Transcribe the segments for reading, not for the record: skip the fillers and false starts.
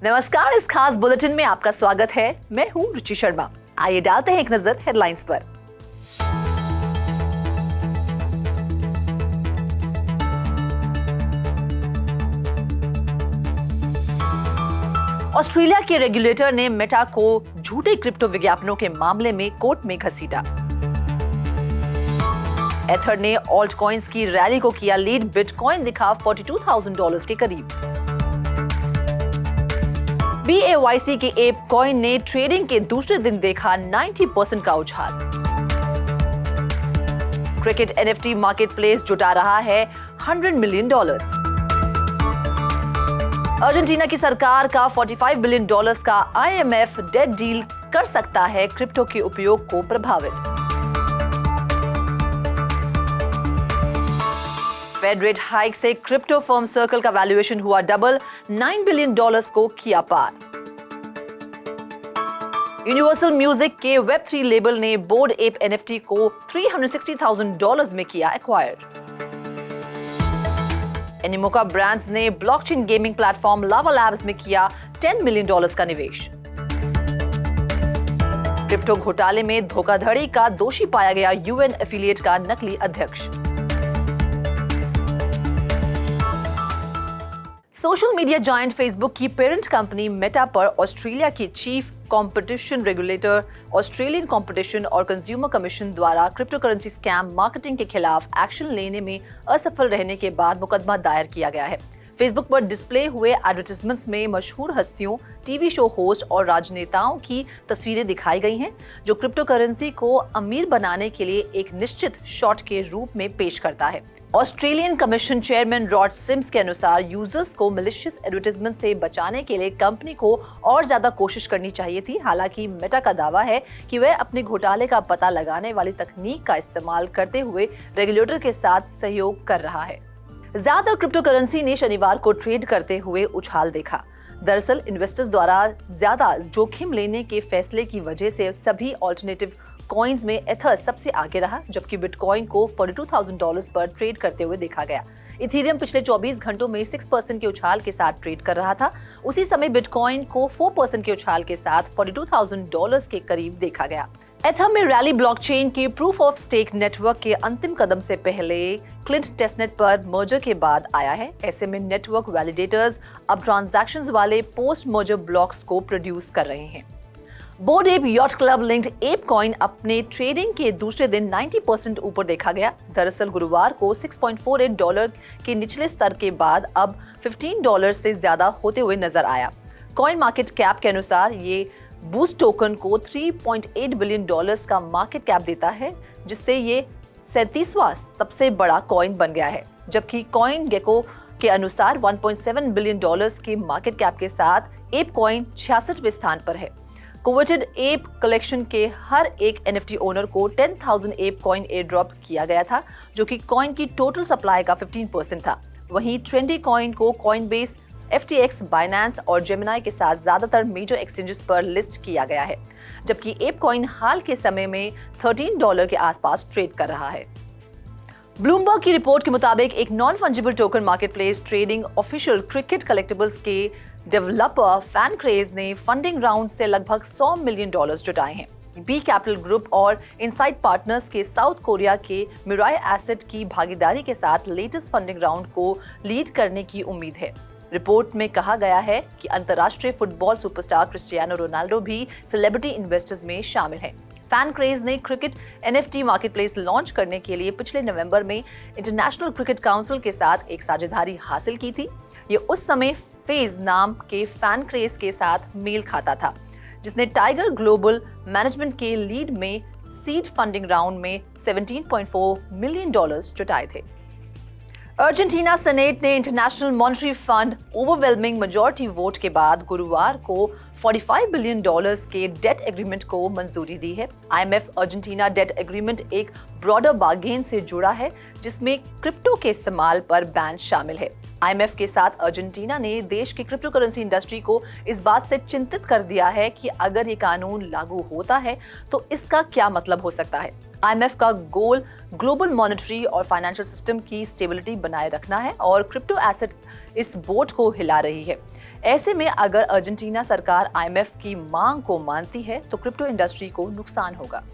नमस्कार, इस खास बुलेटिन में आपका स्वागत है। मैं हूं रुचि शर्मा। आइए डालते हैं एक नजर हेडलाइंस पर। ऑस्ट्रेलिया के रेगुलेटर ने मेटा को झूठे क्रिप्टो विज्ञापनों के मामले में कोर्ट में घसीटा। एथर ने ऑल्ट कॉइन्स की रैली को किया लीड, बिटकॉइन दिखा $42,000 के करीब। BAYC के एप कॉइन ने ट्रेडिंग के दूसरे दिन देखा 90% का उछाल। क्रिकेट NFT मार्केट प्लेस जुटा रहा है $100 मिलियन। अर्जेंटीना की सरकार का $45 बिलियन का IMF डेट डील कर सकता है क्रिप्टो के उपयोग को प्रभावित। फेड रेट हाइक से क्रिप्टो फर्म सर्कल का वैल्यूएशन हुआ डबल, $9 बिलियन को किया पार। यूनिवर्सल म्यूजिक के वेब3 लेबल ने बोर्ड एप NFT को $360,000 में किया एक्वायर। एनिमोका ब्रांड्स ने ब्लॉकचेन गेमिंग प्लेटफॉर्म लावा लैब्स में किया $10 मिलियन का निवेश। क्रिप्टो घोटाले में धोखाधड़ी का दोषी पाया गया UN एफिलिएट का नकली अध्यक्ष। सोशल मीडिया जायंट फेसबुक की पेरेंट कंपनी मेटा पर ऑस्ट्रेलिया की chief competition regulator, Australian competition और कंज्यूमर कमीशन द्वारा क्रिप्टो करेंसी स्कैम मार्केटिंग के खिलाफ एक्शन लेने में असफल रहने के बाद मुकदमा दायर किया गया है। फेसबुक पर डिस्प्ले हुए एडवर्टाइजमेंट्स में मशहूर हस्तियों, टीवी शो होस्ट और राजनेताओं की तस्वीरें दिखाई गई हैं, जो क्रिप्टो करेंसी को अमीर बनाने के लिए एक निश्चित शॉट के रूप में पेश करता है। Australian commission chairman Rod Sims के अनुसार यूजर्स को मैलिशियस एडवर्टाइजमेंट से बचाने के लिए कंपनी को और ज्यादा कोशिश करनी चाहिए थी। हालांकि मेटा का दावा है कि वह अपने घोटाले का पता लगाने वाली तकनीक का इस्तेमाल करते हुए रेगुलेटर के साथ सहयोग कर रहा है। ज्यादातर क्रिप्टो करेंसी ने शनिवार को ट्रेड करते हुए उछाल देखा। दरअसल इन्वेस्टर्स द्वारा ज्यादा जोखिम लेने के फैसले की वजह से सभी ऑल्टरनेटिव कॉइन्स में एथर सबसे आगे रहा, जबकि बिटकॉइन को $42,000 पर ट्रेड करते हुए देखा गया। इथेरियम पिछले 24 घंटों में 6% के उछाल के साथ ट्रेड कर रहा था। उसी समय बिटकॉइन को 4% के उछाल के साथ $42,000 के करीब देखा गया। एथर में रैली ब्लॉकचेन के प्रूफ ऑफ स्टेक नेटवर्क के अंतिम कदम से पहले क्लिंट टेस्टनेट पर मर्जर के बाद आया है। ऐसे में नेटवर्क वैलिडेटर्स अब ट्रांजैक्शंस वाले पोस्ट मर्जर ब्लॉक्स को प्रोड्यूस कर रहे हैं। Board app yacht club linked app coin अपने ट्रेडिंग के दूसरे दिन 90% ऊपर देखा गया। दरअसल गुरुवार को $6.48 के निचले स्तर के बाद अब $15 से ज्यादा होते हुए नजर आया। कॉइन मार्केट कैप के अनुसार ये बूस्ट टोकन को $3.8 बिलियन का मार्केट कैप देता है, जिससे ये 37वां सबसे बड़ा कॉइन बन गया है। जबकि कॉइन गेको के अनुसार $1.7 बिलियन के मार्केट कैप के साथ एप कॉइन 66वें स्थान पर है। कोवेटेड एप कलेक्शन के हर एक NFT ओनर को 10,000 एप कॉइन एयर ड्रॉप किया गया था, जो कि कॉइन की टोटल सप्लाई का 15% था। वहीं ट्रेंडी कॉइन को कॉइनबेस, FTX, बाइनेंस और जेमिनाई के साथ ज्यादातर मेजर एक्सचेंजेस पर लिस्ट किया गया है, जबकि एप कॉइन हाल के समय में $13 के आसपास ट्रेड कर रहा है। ब्लूमबर्ग की रिपोर्ट के मुताबिक एक non fungible token marketplace trading official cricket collectibles के डेवलपर फैनक्रेज ने फंडिंग राउंड से लगभग $100 मिलियन जुटाए हैं। बी कैपिटल ग्रुप और इनसाइड पार्टनर्स के साउथ कोरिया के मिराई एसेट की भागीदारी के साथ लेटेस्ट फंडिंग राउंड को लीड करने की उम्मीद है। रिपोर्ट में कहा गया है कि अंतर्राष्ट्रीय फुटबॉल सुपरस्टार क्रिस्टियानो रोनाल्डो भी सेलिब्रिटी इन्वेस्टर्स में शामिल हैं। फैनक्रेज ने क्रिकेट NFT मार्केटप्लेस लॉन्च करने के लिए पिछले नवंबर में इंटरनेशनल क्रिकेट काउंसिल के साथ एक साझेदारी हासिल की थी। ये उस समय फेज नाम के फैनक्रेज के साथ मेल खाता था, जिसने टाइगर ग्लोबल मैनेजमेंट के लीड में सीड फंडिंग राउंड में $17.4 मिलियन जुटाए थे। अर्जेंटीना सेनेट ने international monetary fund overwhelming majority vote के बाद गुरुवार को $45 बिलियन के डेट एग्रीमेंट को मंजूरी दी है। IMF अर्जेंटीना डेट एग्रीमेंट एक ब्रॉडर बार्गेन से जुड़ा है, जिसमें क्रिप्टो के इस्तेमाल पर बैन शामिल है। IMF के साथ अर्जेंटीना ने देश की क्रिप्टो करेंसी इंडस्ट्री को इस बात से चिंतित कर दिया है कि अगर ये कानून लागू होता है तो इसका क्या मतलब हो सकता है। IMF का गोल ग्लोबल मॉनेटरी और फाइनेंशियल सिस्टम की स्टेबिलिटी बनाए रखना है और क्रिप्टो एसेट इस बोट को हिला रही है। ऐसे में अगर अर्जेंटीना सरकार IMF की मांग को मानती है तो क्रिप्टो इंडस्ट्री को नुकसान होगा।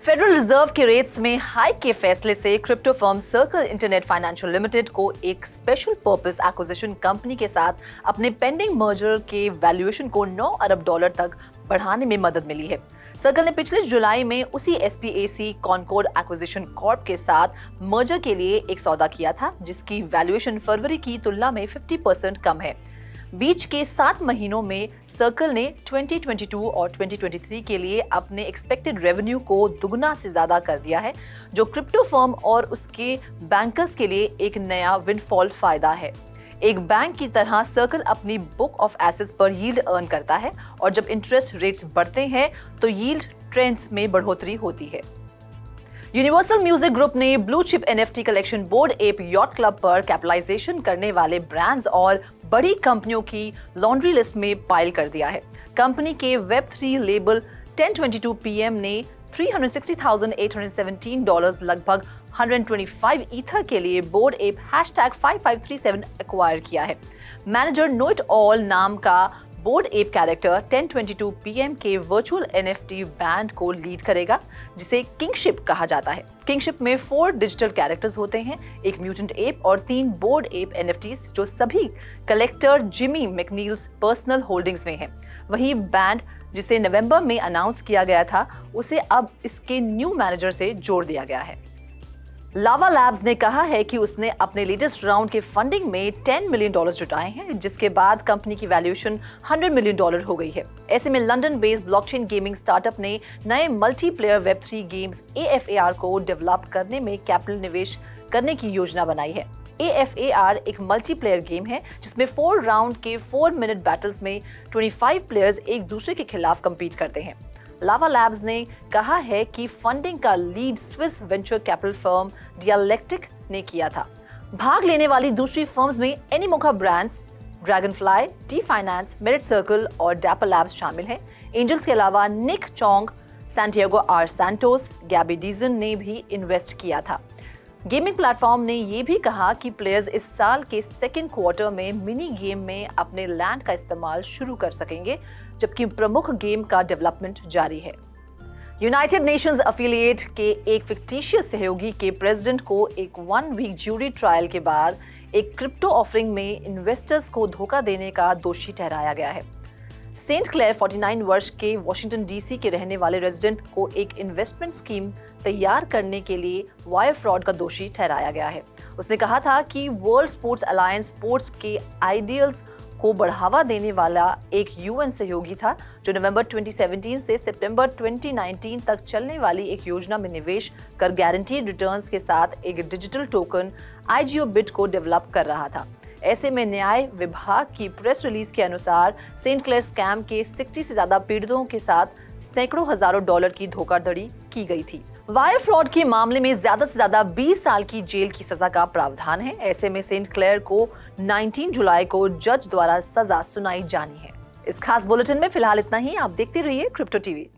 फेडरल रिजर्व के रेट्स में हाइक के फैसले से crypto firm circle internet financial limited को एक स्पेशल पर्पस एक्विजिशन कंपनी के साथ अपने पेंडिंग मर्जर के वैल्यूएशन को $9 अरब तक बढ़ाने में मदद मिली है। सर्कल ने पिछले जुलाई में उसी SPAC कॉनकॉर्ड एक्विजिशन कॉर्प के साथ मर्जर के लिए एक सौदा किया था, जिसकी वैल्यूएशन फरवरी की तुलना में 50% कम है। बीच के 7 महीनों में सर्कल ने 2022 और 2023 के लिए अपने एक्सपेक्टेड रेवेन्यू को दुगना से ज्यादा कर दिया है, जो क्रिप्टो फर्म और उसके बैंकर्स के लिए एक नया विंडफॉल फायदा है। एक बैंक की तरह सर्कल अपनी बुक ऑफ एसेट्स पर यील्ड अर्न करता है और जब इंटरेस्ट रेट्स बढ़ते हैं तो यील्ड ट्रेंड्स में बढ़ोतरी होती है। यूनिवर्सल म्यूजिक ग्रुप ने blue chip NFT collection board app yacht club पर कैपिटलाइजेशन करने वाले ब्रांड्स और बड़ी कंपनियों की लॉन्ड्री लिस्ट में पाइल कर दिया है। कंपनी के Web3 लेबल 1022 PM ने $360,817 लगभग 125 ईथर के लिए बोर्ड एप #5537 एक्वायर किया है। मैनेजर नो इट ऑल नाम का बोर्ड एप कैरेक्टर 1022 PM के वर्चुअल NFT बैंड को लीड करेगा, जिसे किंगशिप कहा जाता है। किंगशिप में 4 डिजिटल कैरेक्टर्स होते हैं, एक म्यूटेंट एप और 3 बोर्ड एप NFTs, जो सभी कलेक्टर जिमी मैकनील्स पर्सनल होल्डिंग्स में हैं। वही बैंड, जिसे नवंबर में अनाउंस किया गया था, उसे अब इसके न्यू मैनेजर से जोड़ दिया गया है। लावा लैब्स ने कहा है कि उसने अपने लेटेस्ट राउंड के फंडिंग में $10 मिलियन जुटाए हैं, जिसके बाद कंपनी की वैल्यूएशन $100 मिलियन हो गई है। ऐसे में London based blockchain gaming startup ने नए मल्टीप्लेयर Web3 गेम्स AFAR को डेवलप करने में कैपिटल निवेश करने की योजना बनाई है। AFAR एक मल्टीप्लेयर गेम है जिसमें 4 राउंड के 4 मिनट बैटल्स में 25 प्लेयर्स एक दूसरे के खिलाफ कम्पीट करते हैं। लावा लैब्स ने कहा है कि फंडिंग का lead Swiss venture capital firm Dialectic ने किया था। भाग लेने वाली दूसरी फर्म्स में Animoca Brands, Dragonfly, T Finance, Merit Circle और डैपर लैब्स शामिल हैं। एंजल्स के अलावा Nick Chong, Santiago R Santos, Gabby Dizon ने भी इन्वेस्ट किया था। गेमिंग प्लेटफॉर्म ने ये भी कहा कि प्लेयर्स इस साल के सेकेंड क्वार्टर में मिनी गेम में अपने लैंड का इस्तेमाल शुरू कर सकेंगे, जबकि प्रमुख गेम का डेवलपमेंट जारी है। यूनाइटेड नेशंस एफिलिएट के एक फिक्टिशियस सहयोगी के प्रेसिडेंट को एक 1 वीक ज्यूरी ट्रायल के बाद एक क्रिप्टो ऑफरिंग में इन्वेस्टर्स को धोखा देने का दोषी ठहराया गया है। सेंट क्लेयर 49 वर्ष के वॉशिंगटन DC के रहने वाले रेजिडेंट को एक इन्वेस्टमेंट स्कीम तैयार करने के लिए वायर फ्रॉड का दोषी ठहराया गया है। उसने कहा था कि वर्ल्ड स्पोर्ट्स अलायंस स्पोर्ट्स के आइडियल्स को बढ़ावा देने वाला एक UN सहयोगी था, जो नवंबर 2017 से सितंबर 2019 तक चलने वाली एक योजना में निवेश कर गारंटीड रिटर्न्स के साथ एक डिजिटल टोकन IGO-BIT को डेवलप कर रहा था। ऐसे में न्याय विभाग की प्रेस रिलीज के अनुसार सेंट क्लेयर स्कैम के 60 से ज्यादा पीड़ितों के साथ सैकड़ों हजारों डॉलर की धोखाधड़ी की गई थी। वायर फ्रॉड के मामले में ज्यादा से ज्यादा 20 साल की जेल की सजा का प्रावधान है। ऐसे में सेंट क्लेयर को 19 जुलाई को जज द्वारा सजा सुनाई जानी है। इस खास बुलेटिन में फिलहाल इतना ही। आप देखते रहिए क्रिप्टो टीवी।